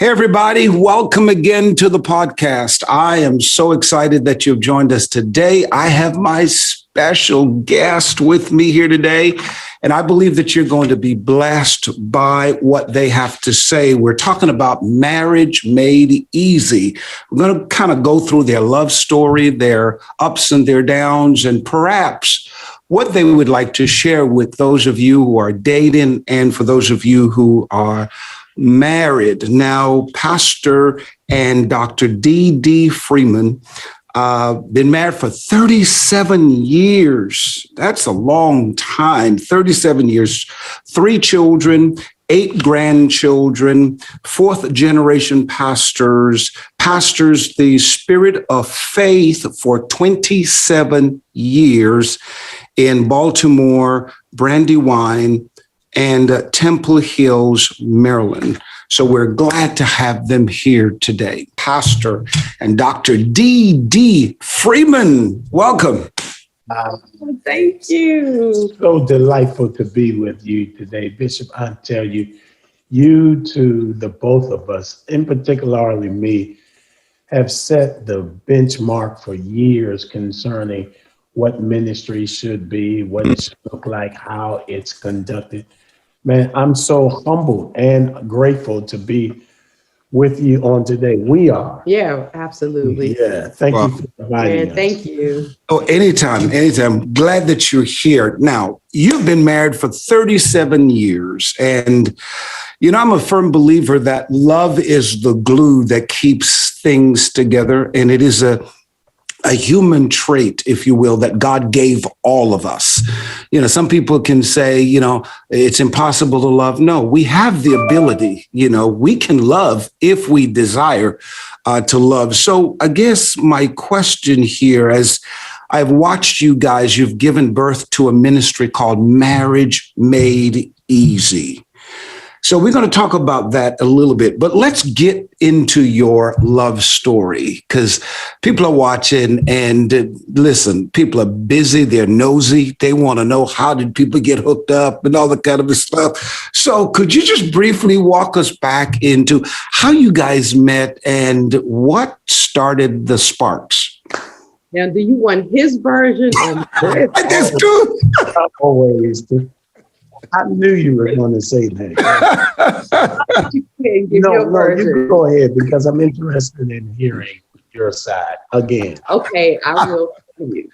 Hey, everybody. Welcome again to the podcast. I am so excited that you've joined us today. I have my special guest with me here today, and I believe that you're going to be blessed by what they have to say. We're talking about marriage made easy. We're going to kind of go through their love story, their ups and their downs, and perhaps what they would like to share with those of you who are dating and for those of you who are married. Now, Pastor and Dr. D.D. Freeman, been married for 37 years. That's a long time, 37 years, 3 children, 8 grandchildren, 4th generation pastors the Spirit of Faith for 27 years in Baltimore, Brandywine, and Temple Hills, Maryland. So we're glad to have them here today. Pastor and Dr. D.D. Freeman, welcome. Thank you. So delightful to be with you today, Bishop. I tell you, you to the both of us, in particularly me, have set the benchmark for years concerning what ministry should be, what it should look like, how it's conducted. Man, I'm so humbled and grateful to be with you on today. We are. Yeah, absolutely. Yeah, thank you for inviting us. Thank you. Oh, anytime. Glad that you're here. Now, you've been married for 37 years, and I'm a firm believer that love is the glue that keeps things together, and it is a human trait, if you will, that God gave all of us. Some people can say, it's impossible to love. No, we have the ability, we can love if we desire to love. So I guess my question here, as I've watched you guys, you've given birth to a ministry called Marriage Made Easy. So we're going to talk about that a little bit, but let's get into your love story, because people are watching, and listen, people are busy, they're nosy, they want to know, how did people get hooked up and all that kind of stuff. So could you just briefly walk us back into how you guys met and what started the sparks? Now, do you want his version or mine? I just do. Always. I knew you were going to say that. You go ahead, because I'm interested in hearing your side again. Okay, I will tell you.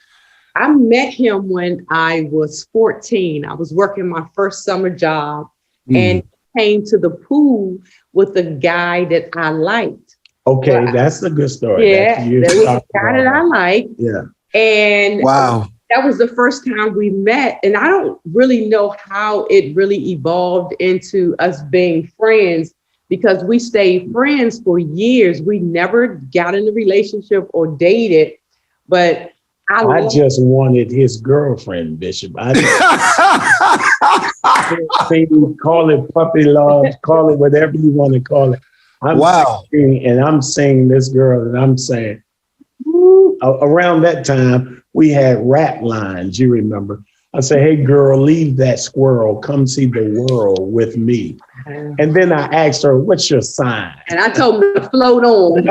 I met him when I was 14. I was working my first summer job and came to the pool with a guy that I liked. Okay, that's a good story. Yeah, that was a guy that I liked. Yeah. And wow. That was the first time we met, and I don't really know how it really evolved into us being friends, because we stayed friends for years. We never got in a relationship or dated, but I just wanted his girlfriend, Bishop. I call it puppy love, call it whatever you want to call it. I'm seeing this girl, and I'm saying, around that time, we had rap lines, you remember. I say, hey, girl, leave that squirrel. Come see the world with me. And then I asked her, what's your sign? And I told her to float on.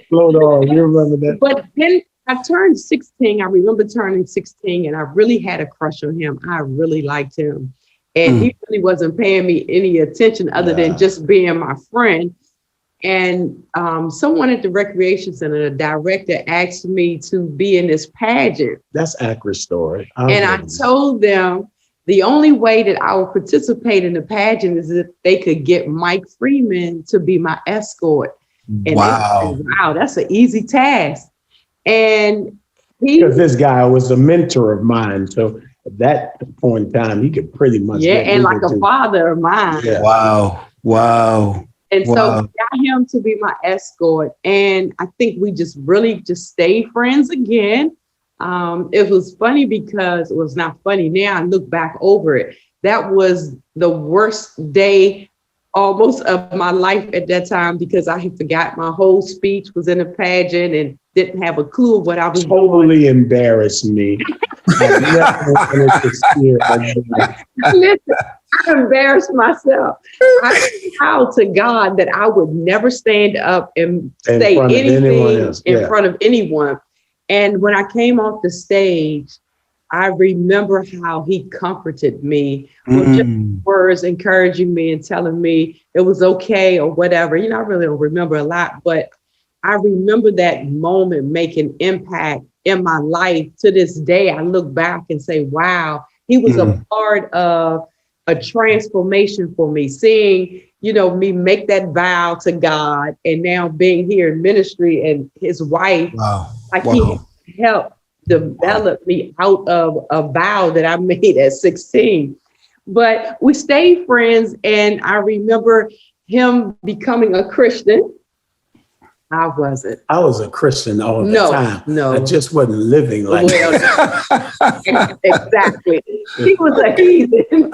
Float on, you remember that? But then I turned 16. I remember turning 16, and I really had a crush on him. I really liked him. And he really wasn't paying me any attention other than just being my friend. And someone at the recreation center, the director, asked me to be in this pageant. That's an accurate story. I told them the only way that I would participate in the pageant is if they could get Mike Freeman to be my escort. And wow. They said, wow, that's an easy task. And because this guy was a mentor of mine. So at that point in time, he could pretty much. Yeah, and like a father of mine. Yeah. Wow. And so I got him to be my escort. And I think we just really stayed friends again. It was funny because it was not funny. Now I look back over it. That was the worst day almost of my life at that time, because I had forgot my whole speech, was in a pageant and didn't have a clue of what I was totally embarrassed me. Listen, I embarrassed myself. I vowed to God that I would never stand up and say anything in front of anyone. And when I came off the stage, I remember how he comforted me with just words encouraging me and telling me it was okay or whatever. You know, I really don't remember a lot, but I remember that moment making impact in my life. To this day, I look back and say, wow, he was a part of a transformation for me, seeing, you know, me make that vow to God and now being here in ministry and his wife, he helped develop me out of a vow that I made at 16. But we stayed friends, and I remember him becoming a Christian. I wasn't. I was a Christian all the time. No. I just wasn't living like that. Exactly. He was a heathen,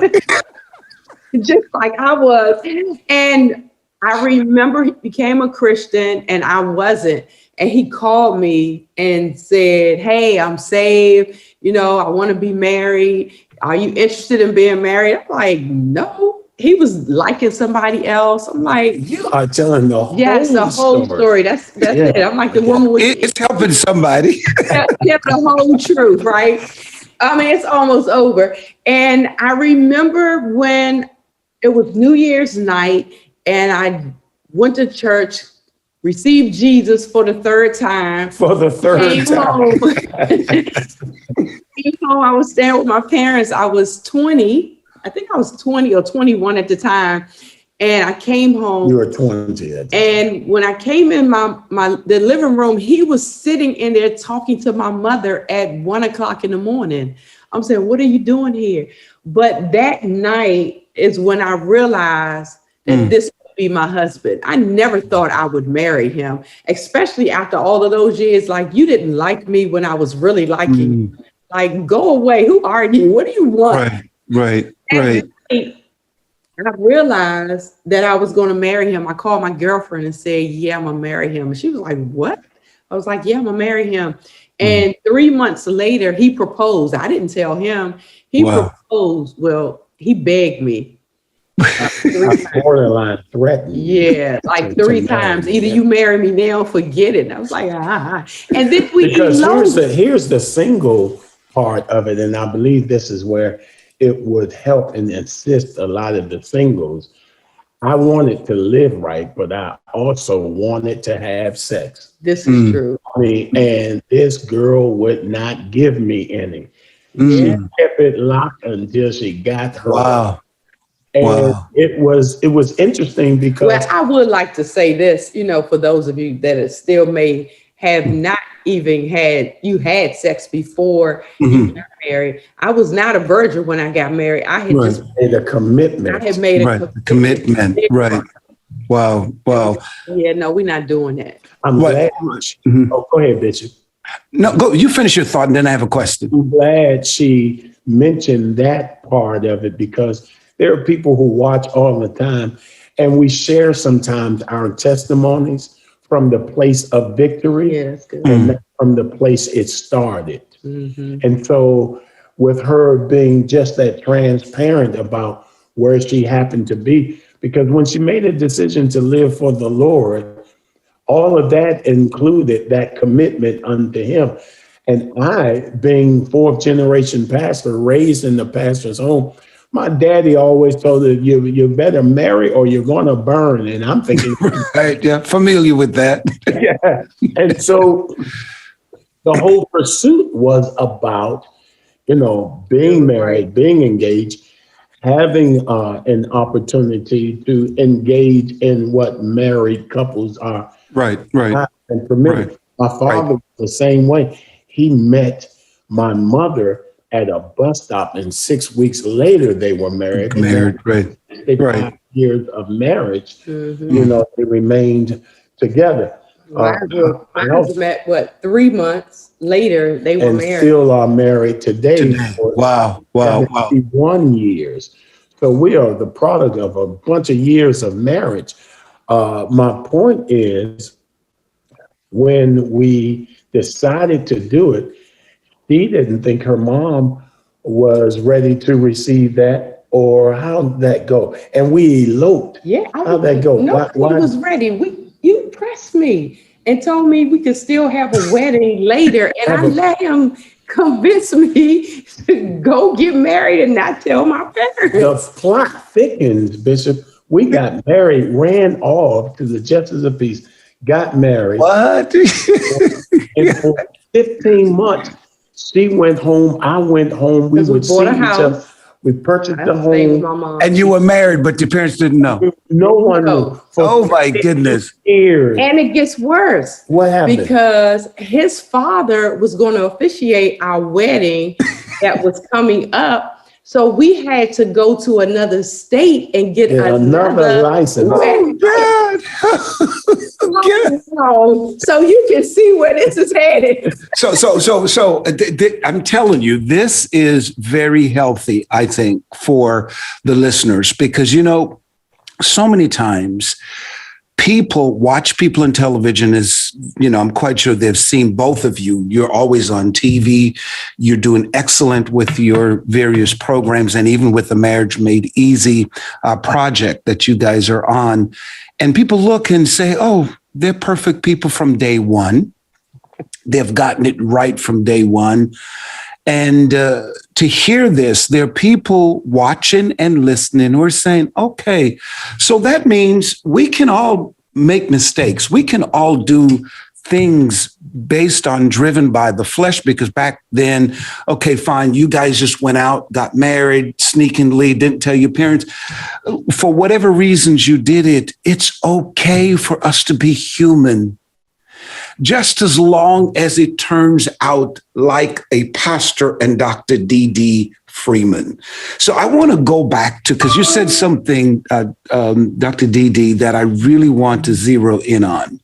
just like I was. And I remember he became a Christian and I wasn't. And he called me and said, hey, I'm saved. You know, I want to be married. Are you interested in being married? I'm like, no. He was liking somebody else. I'm like, you are telling the whole story. That's it. I'm like the woman with it's helping somebody. the whole truth, right? I mean, it's almost over. And I remember when it was New Year's night and I went to church, received Jesus for the third time. Came home, I was staying with my parents. I was 20. I think I was 20 or 21 at the time. And I came home. You were 20 at the time. And when I came in the living room, he was sitting in there talking to my mother at 1:00 in the morning. I'm saying, what are you doing here? But that night is when I realized that this would be my husband. I never thought I would marry him, especially after all of those years. Like, you didn't like me when I was really liking you. Like, go away. Who are you? What do you want? Right. And I realized that I was going to marry him. I called my girlfriend and said, yeah, I'm going to marry him. And she was like, what? I was like, yeah, I'm going to marry him. And 3 months later, he proposed. I didn't tell him. He proposed. Well, he begged me. Borderline threatened. Yeah, like three times. Either you marry me now, forget it. And I was like, And then here's the single part of it. And I believe this is where it would help and assist a lot of the singles. I wanted to live right, but I also wanted to have sex. This is true. I mean, and this girl would not give me any. She kept it locked until she got her. Wow. And it was interesting because. Well, I would like to say this, you know, for those of you that still may have not even had sex before you got married. I was not a virgin when I got married. I had just made a commitment. I had made a commitment. Right. Wow. Yeah, no, we're not doing that. I'm glad. Oh, go ahead, Bishop. No, go. You finish your thought, and then I have a question. I'm glad she mentioned that part of it because there are people who watch all the time, and we share sometimes our testimonies from the place of victory and not from the place it started. And so with her being just that transparent about where she happened to be, because when she made a decision to live for the Lord, all of that included that commitment unto him. And I, being fourth generation pastor, raised in the pastor's home, my daddy always told her, you better marry or you're going to burn. And I'm thinking, right, yeah, familiar with that. Yeah. And so the whole pursuit was about, you know, being married, being engaged, having an opportunity to engage in what married couples are. Right. And for me, my father was the same way. He met my mother at a bus stop, and 6 weeks later they were married. Right. 5 years of marriage, you know, they remained together. I met 3 months later they were married. Still are married today. Wow. 51 years. So we are the product of a bunch of years of marriage. My point is, when we decided to do it, she didn't think her mom was ready to receive that. or how'd that go? And we eloped. Yeah. How'd that go? Nobody Why? was ready. You pressed me and told me we could still have a wedding later. And I let him convince me to go get married and not tell my parents. The plot thickens, Bishop. We got married, ran off to the Justice of Peace, got married. What? And for 15 months, she went home, I went home. We would see each other. We purchased the home. And you were married, but your parents didn't know. No one knew. Oh my goodness. Years. And it gets worse. What happened? Because his father was going to officiate our wedding that was coming up. So we had to go to another state and get another license. Oh, God. So you can see where this is headed. So I'm telling you, this is very healthy, I think, for the listeners, because, you know, so many times people watch people in television as, you know, I'm quite sure they've seen both of you. You're always on TV. You're doing excellent with your various programs and even with the Marriage Made Easy project that you guys are on. And people look and say, oh, they're perfect people from day one. They've gotten it right from day one. And to hear this, there are people watching and listening who are saying, okay, so that means we can all make mistakes. We can all do things based on driven by the flesh, because back then, okay, fine, you guys just went out, got married sneakingly, didn't tell your parents. For whatever reasons you did it, it's okay for us to be human. Just as long as it turns out like a pastor and Dr. D.D. Freeman. So I want to go back to, because you said something, Dr. D.D., that I really want to zero in on.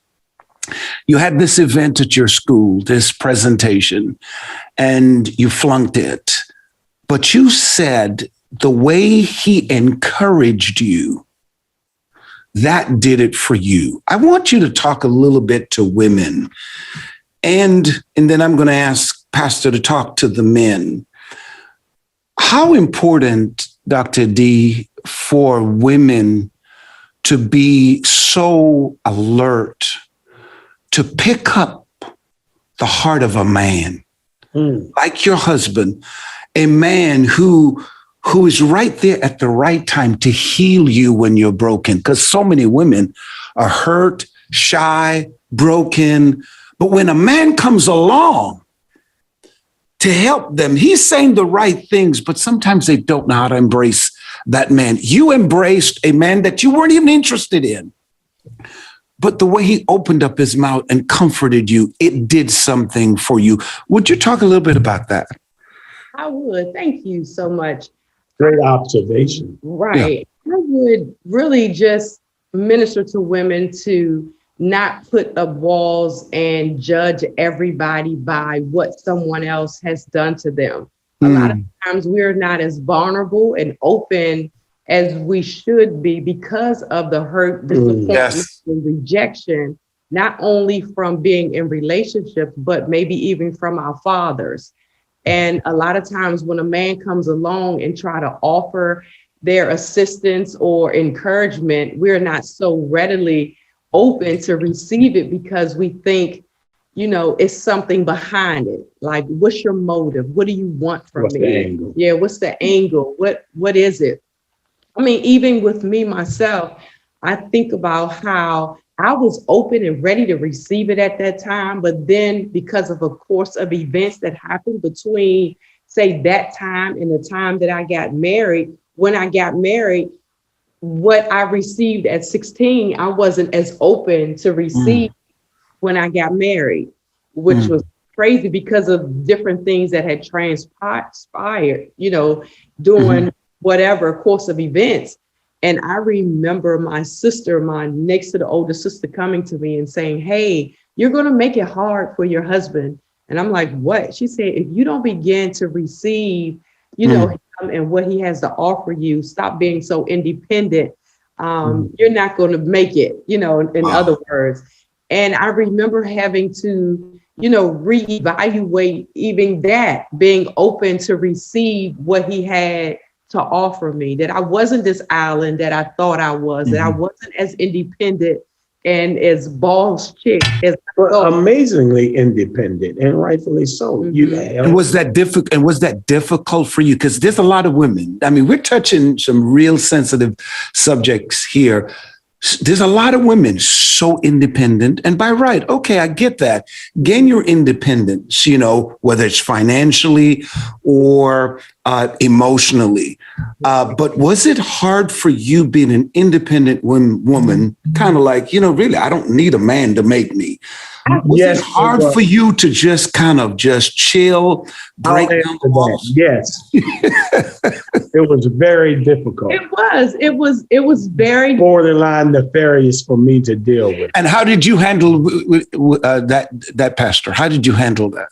You had this event at your school, this presentation, and you flunked it. But you said the way he encouraged you, that did it for you. I want you to talk a little bit to women, and then I'm going to ask Pastor to talk to the men. How important, Dr. D, for women to be so alert, to pick up the heart of a man, like your husband, a man who is right there at the right time to heal you when you're broken? Because so many women are hurt, shy, broken. But when a man comes along to help them, he's saying the right things, but sometimes they don't know how to embrace that man. You embraced a man that you weren't even interested in. But the way he opened up his mouth and comforted you, it did something for you. Would you talk a little bit about that? I would. Thank you so much. Great observation. Right. Yeah. I would really just minister to women to not put up walls and judge everybody by what someone else has done to them. A lot of times we're not as vulnerable and open as we should be because of the hurt, disappointment, and rejection, not only from being in relationships, but maybe even from our fathers. And a lot of times when a man comes along and try to offer their assistance or encouragement, we're not so readily open to receive it because we think, you know, it's something behind it. Like, what's your motive? What do you want from me? The angle? Yeah, what's the angle? What is it? I mean, even with me, myself, I think about how I was open and ready to receive it at that time. But then because of a course of events that happened between, say, that time and the time that I got married, when I got married, what I received at 16, I wasn't as open to receive when I got married, which was crazy because of different things that had transpired, you know, during whatever course of events. And I remember my sister, my next to the older sister, coming to me and saying, hey, you're going to make it hard for your husband. And I'm like, what? She said, if you don't begin to receive, you know, him and what he has to offer you, stop being so independent. You're not going to make it, you know, in other words. And I remember having to, you know, reevaluate even that, being open to receive what he had to offer me, that I wasn't this island that I thought I was, that I wasn't as independent and as boss chick as I But thought. amazingly independent, and rightfully so. You have. And was that difficult? And was that difficult for you? Because there's a lot of women. I mean, we're touching some real sensitive subjects here. There's a lot of women so independent, and by right, okay, I get that. Gain your independence, you know, whether it's financially or emotionally. But was it hard for you being an independent woman, kind of like, you know, really, I don't need a man to make me? Was Yes, it hard it was. for you to just kind of just chill, break I'll down answer the walls? that. Yes. It was very difficult. It was very Borderline nefarious for me to deal with. And how did you handle that, Pastor? How did you handle that?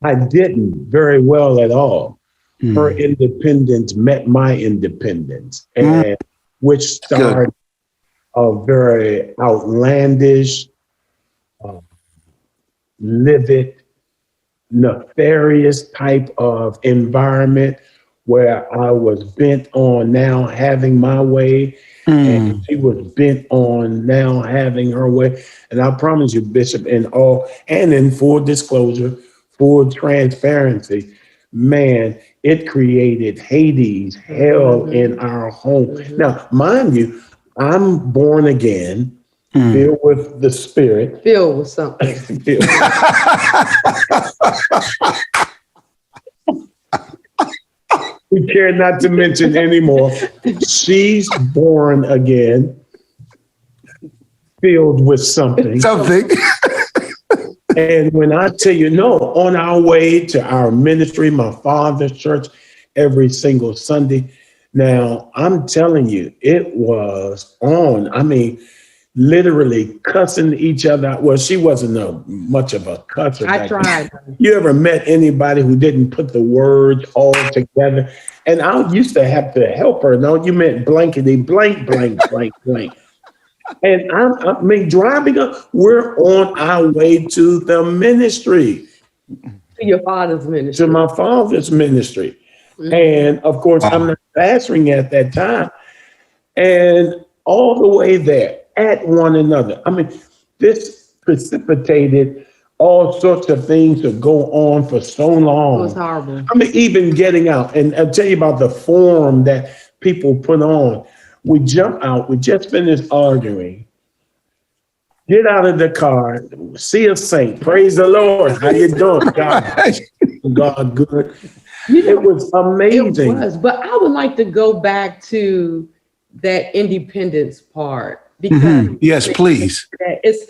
I didn't very well at all. Her independence met my independence, and which started a very outlandish, livid, nefarious type of environment where I was bent on now having my way, and she was bent on now having her way. And I promise you, Bishop, in full disclosure, full transparency, man, it created Hades, hell in our home. Now, mind you, I'm born again, filled with the Spirit. filled with something. We care not to mention anymore. She's born again, filled with something. Something. And when I tell you, no, on our way to our ministry, my father's church, every single Sunday. Now, I'm telling you, it was on. I mean, literally cussing each other out. Well, she wasn't much of a cusser. I tried. You ever met anybody who didn't put the words all together? And I used to have to help her. No, you meant blankety blank, blank, blank, blank. And I mean, driving up, we're on our way to the ministry. To your father's ministry. To my father's ministry. And of course, I'm not pastoring at that time. And all the way there at one another. I mean, this precipitated all sorts of things to go on for so long. It was horrible. I mean, even getting out. And I'll tell you about the form that people put on. We jump out. We just finished arguing. Get out of the car. See a saint. Praise the Lord. How you doing? God good. It was amazing. It was, but I would like to go back to that independence part because Yes, please. it's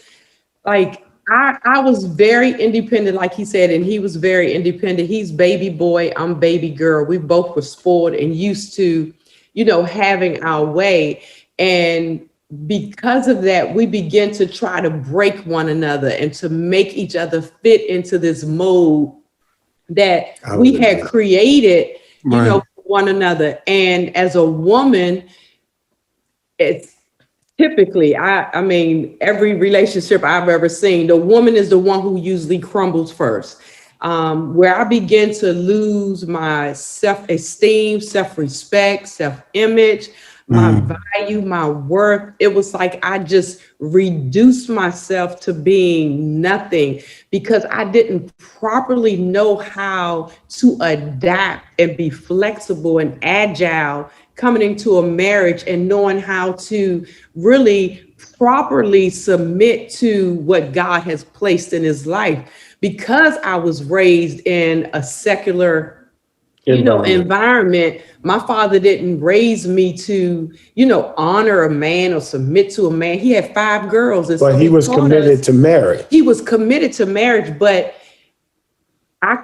like I was very independent, like he said, and he was very independent. He's baby boy, I'm baby girl. We both were spoiled and used to, you know, having our way. And because of that, we begin to try to break one another and to make each other fit into this mold that we had created, you know, for one another. And as a woman, it's typically, I mean, every relationship I've ever seen, the woman is the one who usually crumbles first. Where I begin to lose my self-esteem, self-respect, self-image, my value, my worth. It was like I just reduced myself to being nothing because I didn't properly know how to adapt and be flexible and agile coming into a marriage and knowing how to really properly submit to what God has placed in his life. Because I was raised in a secular environment, my father didn't raise me to, you know, honor a man or submit to a man. He had 5 girls. And but so he was committed to marriage. He was committed to marriage, but I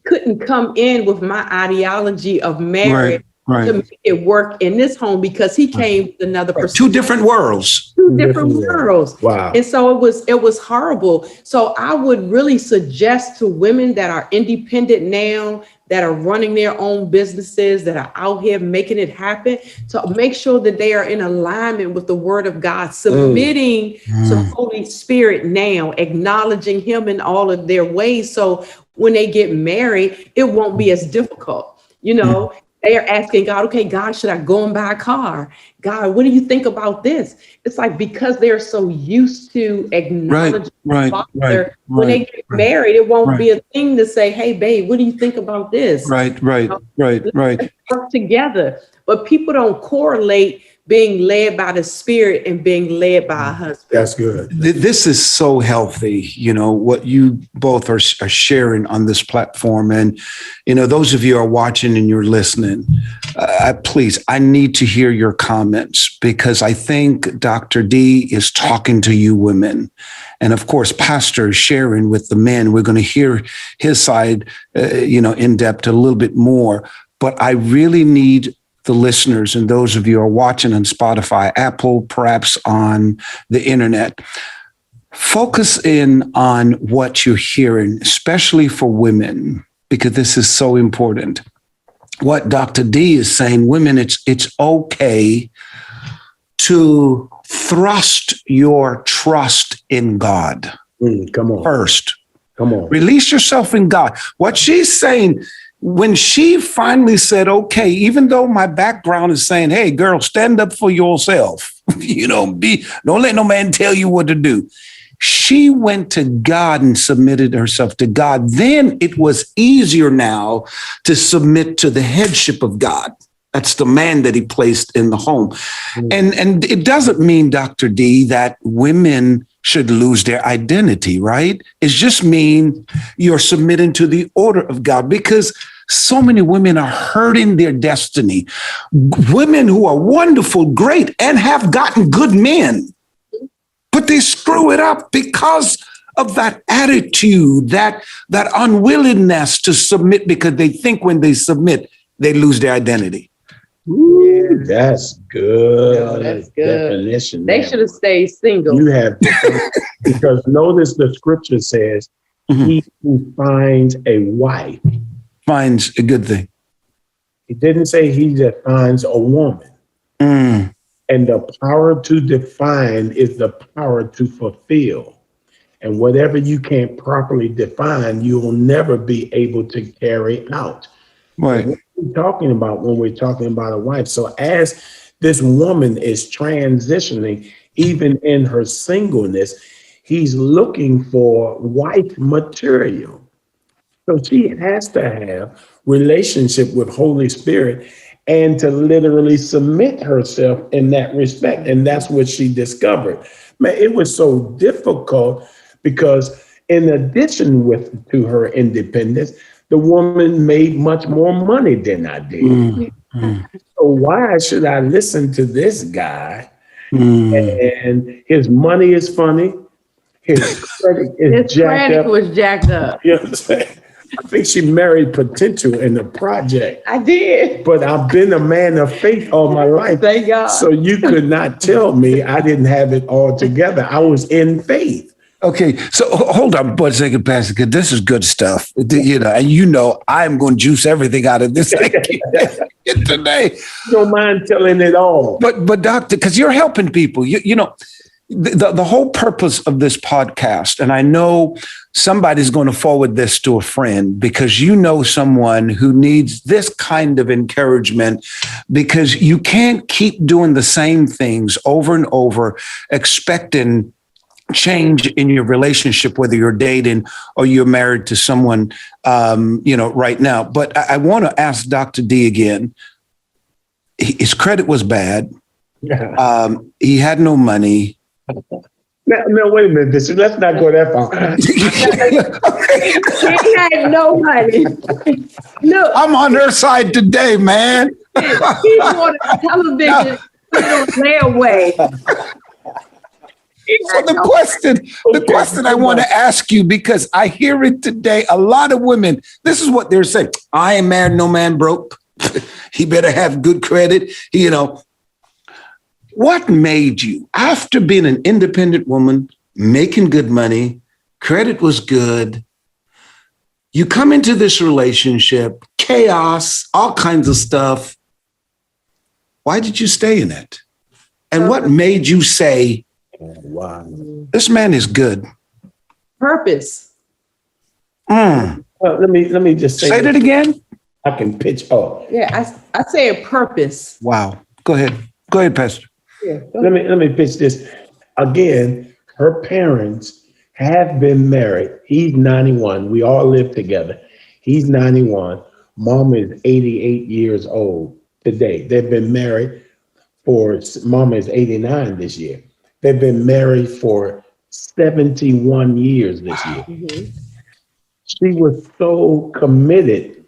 couldn't come in with my ideology of marriage to make it work in this home because he came with another perspective. 2 different worlds. 2 different worlds. Wow. And so it was horrible. So I would really suggest to women that are independent now, that are running their own businesses, that are out here making it happen, to make sure that they are in alignment with the word of God, submitting to Holy Spirit now, acknowledging him in all of their ways. So when they get married, it won't be as difficult. You know, they are asking God, okay, God, should I go and buy a car? God, what do you think about this? It's like, because they're so used to acknowledging Father, when they get married, it won't be a thing to say, hey, babe, what do you think about this? Right. Let's work together. But people don't correlate being led by the Spirit and being led by a husband. That's good. This is so healthy, what you both are sharing on this platform. And, those of you who are watching and you're listening, please, I need to hear your comments, because I think Dr. D is talking to you women. And of course, Pastor is sharing with the men. We're going to hear his side, in depth a little bit more. But I really need the listeners and those of you who are watching on Spotify, Apple, perhaps on the internet, focus in on what you're hearing, especially for women, because this is so important. What Dr. D is saying, women, it's okay to thrust your trust in God. Come on. First. Come on. Release yourself in God. What she's saying, when she finally said, okay, even though my background is saying, hey, girl, stand up for yourself, don't let no man tell you what to do. She went to God and submitted herself to God. Then it was easier now to submit to the headship of God. That's the man that he placed in the home. And it doesn't mean, Dr. D, that women should lose their identity, right? It just means you're submitting to the order of God, because so many women are hurting their destiny. Women who are wonderful, great, and have gotten good men, but they screw it up because of that attitude, that unwillingness to submit, because they think when they submit, they lose their identity. Ooh, that's good. No, that's good. Definition. They should have stayed single. You have to, because notice the scripture says, he who finds a wife finds a good thing. It didn't say he that finds a woman. And the power to define is the power to fulfill. And whatever you can't properly define, you will never be able to carry out. Right. What are we talking about when we're talking about a wife? So as this woman is transitioning, even in her singleness, he's looking for wife material. So she has to have relationship with Holy Spirit and to literally submit herself in that respect. And that's what she discovered. Man, it was so difficult because in addition to her independence, the woman made much more money than I did. So why should I listen to this guy? And his money is funny. His credit is jacked up. Was jacked up. You know what I'm saying? I think she married potential in the project. I did. But I've been a man of faith all my life. Thank God. So you could not tell me I didn't have it all together. I was in faith. Okay, so hold on one second, Pastor, because this is good stuff. And I'm going to juice everything out of this today. Don't mind telling it all. But doctor, because you're helping people, the whole purpose of this podcast, and I know somebody's going to forward this to a friend, because someone who needs this kind of encouragement, because you can't keep doing the same things over and over, expecting change in your relationship, whether you're dating or you're married to someone, right now. But I want to ask Dr. D again. His credit was bad. He had no money. No, wait a minute, Bishop. Let's not go that far. He had no money. No, I'm on her side today, man. he wanted television, put it on layaway. So the question I want to ask you, because I hear it today, a lot of women, this is what they're saying. I ain't married, no man broke. He better have good credit. What made you, after being an independent woman, making good money, credit was good, you come into this relationship, chaos, all kinds of stuff. Why did you stay in it? And what made you say, wow, this man is good? Purpose. Let me just say it again. I can pitch. Oh, Yeah, I say a purpose. Wow. Go ahead. Go ahead, Pastor. Yeah. let me pitch this. Again, her parents have been married. He's 91. We all live together. He's 91. Mom is 88 years old today. They've been married Mom is 89 this year. They've been married for 71 years this year. Mhm. She was so committed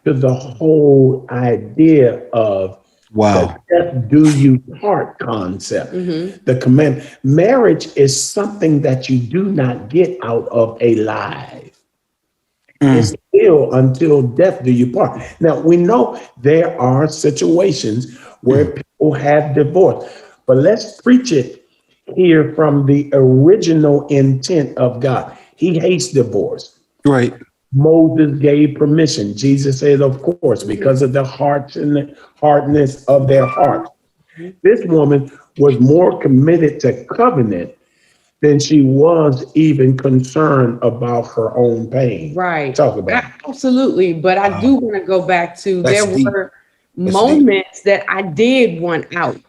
to the whole idea of Wow. the death do you part concept. Mhm. The command marriage is something that you do not get out of a life. It's still until death do you part. Now we know there are situations where people have divorce, but let's preach it here from the original intent of God. He hates divorce. Right. Moses gave permission. Jesus said, of course, because of the hearts and the hardness of their hearts. This woman was more committed to covenant than she was even concerned about her own pain. Right. Talk about it. Absolutely. But I do want to go back to That's there deep. were That's moments that I did want out.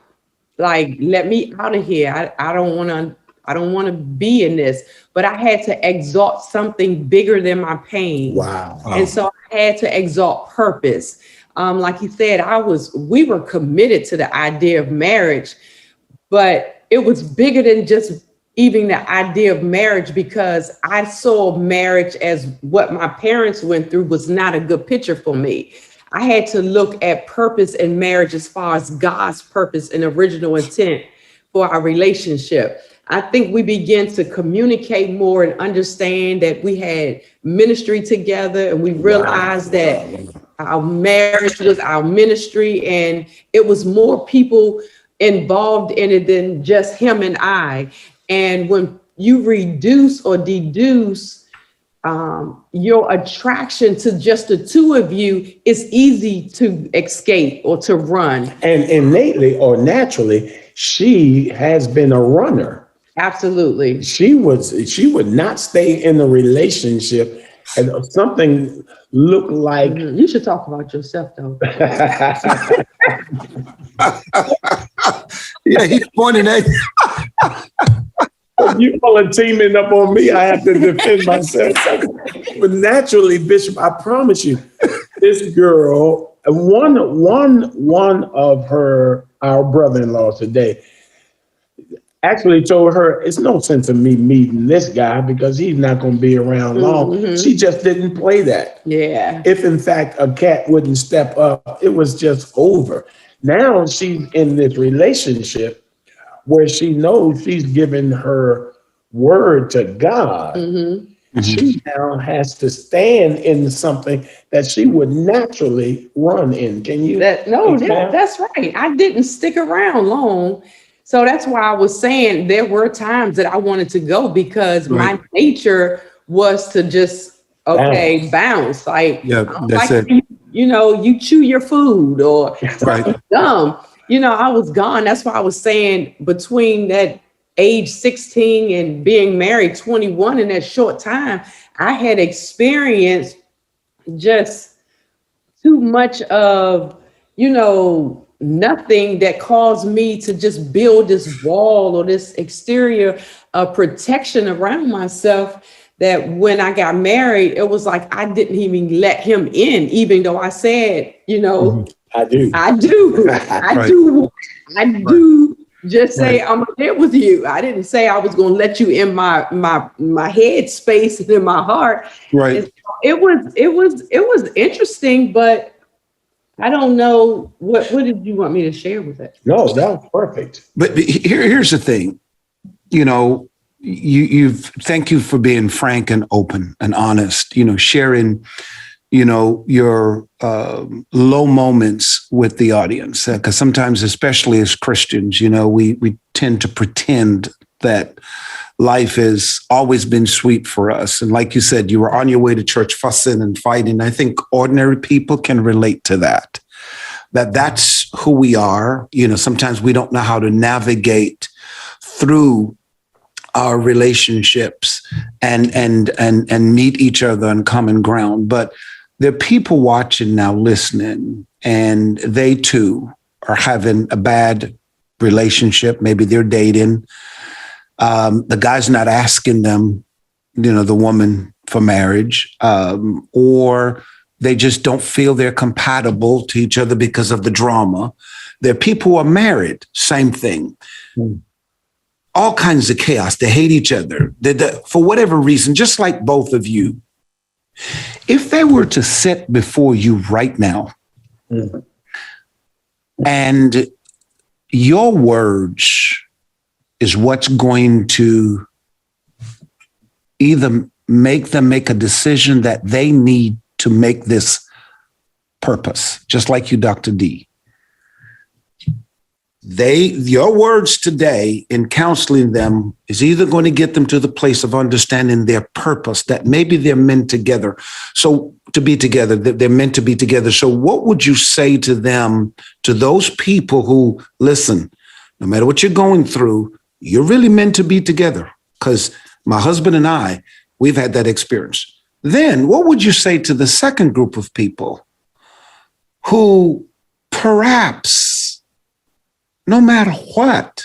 Like, let me out of here. I don't want to be in this. But I had to exalt something bigger than my pain. Wow. And so I had to exalt purpose. Like you said, we were committed to the idea of marriage, but it was bigger than just even the idea of marriage, because I saw marriage as what my parents went through was not a good picture for me. I had to look at purpose in marriage as far as God's purpose and original intent for our relationship. I think we began to communicate more and understand that we had ministry together, and we realized that our marriage was our ministry, and it was more people involved in it than just him and I. And when you reduce or deduce your attraction to just the two of you, it's easy to escape or to run. And innately or naturally, she has been a runner. Absolutely. She would not stay in the relationship and something looked like You should talk about yourself, though. Yeah, he's pointing at you all are teaming up on me. I have to defend myself. But naturally, Bishop, I promise you, this girl, one of our brother-in-law today, actually told her it's no sense of me meeting this guy because he's not going to be around long. Mm-hmm. She just didn't play that. Yeah. If in fact a cat wouldn't step up, it was just over. Now she's in this relationship where she knows she's given her word to God. Mm-hmm. She now has to stand in something that she would naturally run in. Can you? That's right. I didn't stick around long. So that's why I was saying there were times that I wanted to go because my nature was to just, bounce. Like, that's like it. You chew your food or Right. dumb. I was gone. That's why I was saying between that age 16 and being married 21 in that short time, I had experienced just too much of, nothing that caused me to just build this wall or this exterior protection around myself, that when I got married, it was like I didn't even let him in, even though I said, I do just say I'm there with you. I didn't say I was going to let you in my head space and in my heart. Right. It was interesting, but I don't know what did you want me to share with it? No, that was perfect. But here's the thing, thank you for being frank and open and honest, sharing, your low moments with the audience. Because sometimes, especially as Christians, we tend to pretend that life has always been sweet for us. And like you said, you were on your way to church fussing and fighting. I think ordinary people can relate to that. That's who we are. Sometimes we don't know how to navigate through our relationships and meet each other on common ground. But there are people watching now, listening, and they too are having a bad relationship. Maybe they're dating. The guy's not asking them, the woman for marriage, or they just don't feel they're compatible to each other because of the drama. There are people who are married, same thing. All kinds of chaos. They hate each other. For whatever reason, just like both of you. If they were to sit before you right now, and your words is what's going to either make them make a decision that they need to make this purpose, just like you, Dr. D. Your words today in counseling them is either going to get them to the place of understanding their purpose, that maybe they're meant together. So to be together, that they're meant to be together. So what would you say to them, to those people who, listen, no matter what you're going through, you're really meant to be together? Because my husband and I, we've had that experience. Then what would you say to the second group of people who perhaps, no matter what,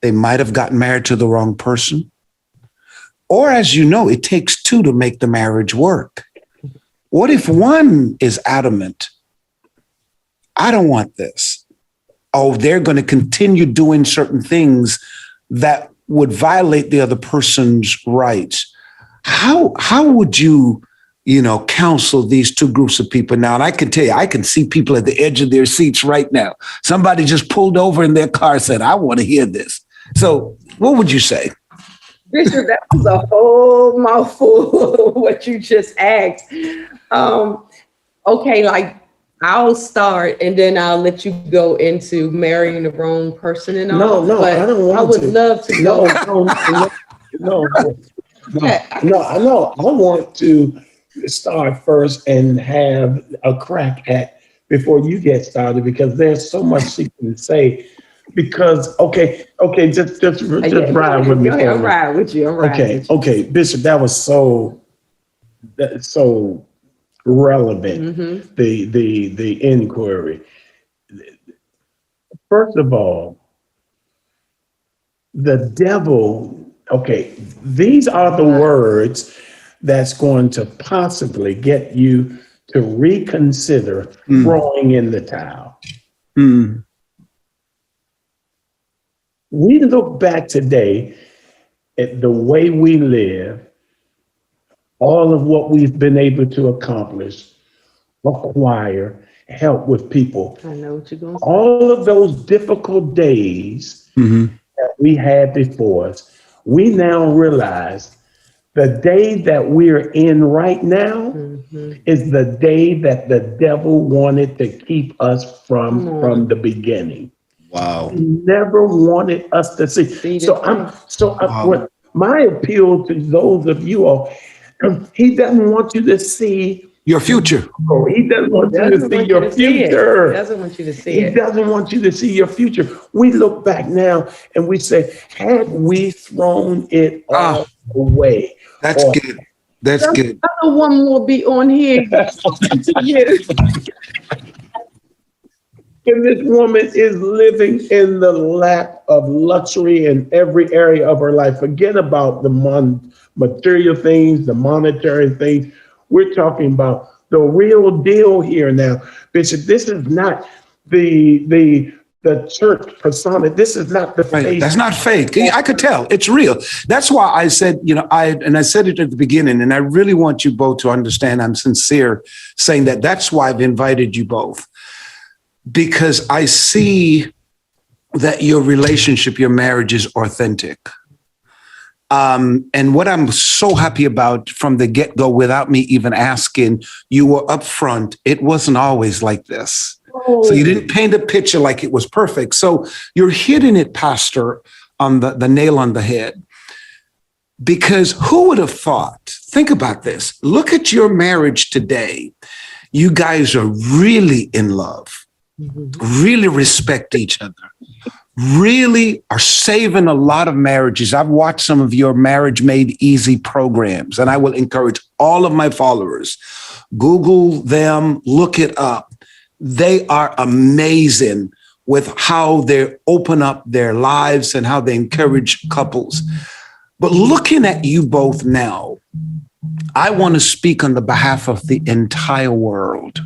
they might have gotten married to the wrong person? Or, as you know, it takes two to make the marriage work. What if one is adamant, I don't want this? Oh, they're going to continue doing certain things that would violate the other person's rights. How would you, counsel these two groups of people now? And I can tell you, I can see people at the edge of their seats right now. Somebody just pulled over in their car and said, I want to hear this. So what would you say? Bishop, that was a whole mouthful of what you just asked. Okay, I'll start and then I'll let you go into marrying the wrong person and all. No, I don't want to. I would love to go. No. I want to start first and have a crack at before you get started, because there's so much she can say. Because just ride with me. I'm riding with you. Okay, Bishop, that was so relevant. Mm-hmm. The inquiry. First of all, the devil. Okay, these are the words that's going to possibly get you to reconsider throwing in the towel. We look back today at the way we live, all of what we've been able to accomplish, acquire, help with people. I know what you're going to say. All of those difficult days that we had before us, we now realize the day that we're in right now is the day that the devil wanted to keep us from the beginning. Wow. He never wanted us to see. What my appeal to those of you all, he doesn't want you to see your future. He doesn't want you to see your future. He doesn't want you to see it. He doesn't want you to see your future. We look back now and we say, had we thrown it all away? That's good. That's good. Another woman will be on here. And this woman is living in the lap of luxury in every area of her life. Forget about the material things, the monetary things. We're talking about the real deal here now. Bishop, this is not the church persona. This is not the fake. That's not fake. I could tell. It's real. That's why I said, I said it at the beginning, and I really want you both to understand I'm sincere saying that. That's why I've invited you both. Because I see that your relationship, your marriage is authentic. And what I'm so happy about from the get-go, without me even asking, you were upfront. It wasn't always like this. So you didn't paint a picture like it was perfect. So you're hitting it, Pastor, on the nail on the head. Because who would have thought, think about this. Look at your marriage today. You guys are really in love. Really respect each other, really are saving a lot of marriages. I've watched some of your Marriage Made Easy programs, and I will encourage all of my followers, Google them, look it up. They are amazing with how they open up their lives and how they encourage couples. But looking at you both now, I want to speak on the behalf of the entire world.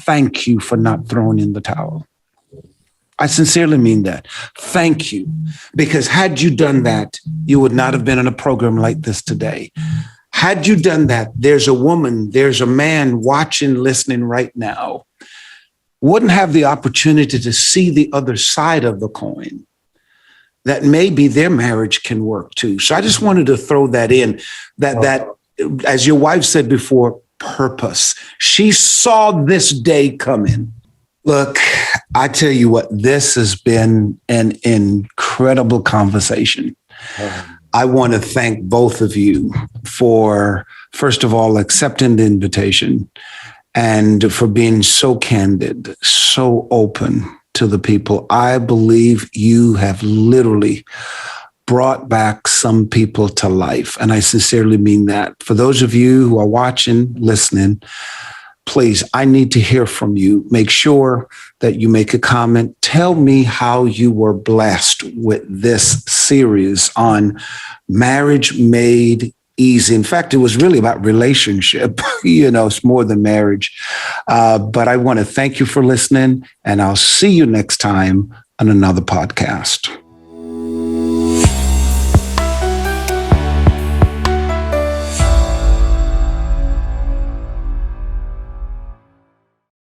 Thank you for not throwing in the towel. I sincerely mean that. Thank you. Because had you done that, you would not have been in a program like this today. Had you done that, there's a woman, there's a man watching, listening right now, wouldn't have the opportunity to see the other side of the coin, that maybe their marriage can work too. So I just wanted to throw that in, that as your wife said before, purpose. She saw this day coming. Look, I tell you what, this has been an incredible conversation. I want to thank both of you for, first of all, accepting the invitation and for being so candid, so open to the people. I believe you have literally brought back some people to life. And I sincerely mean that. For those of you who are watching, listening, please, I need to hear from you. Make sure that you make a comment. Tell me how you were blessed with this series on Marriage Made Easy. In fact, it was really about relationship. It's more than marriage. But I want to thank you for listening, and I'll see you next time on another podcast.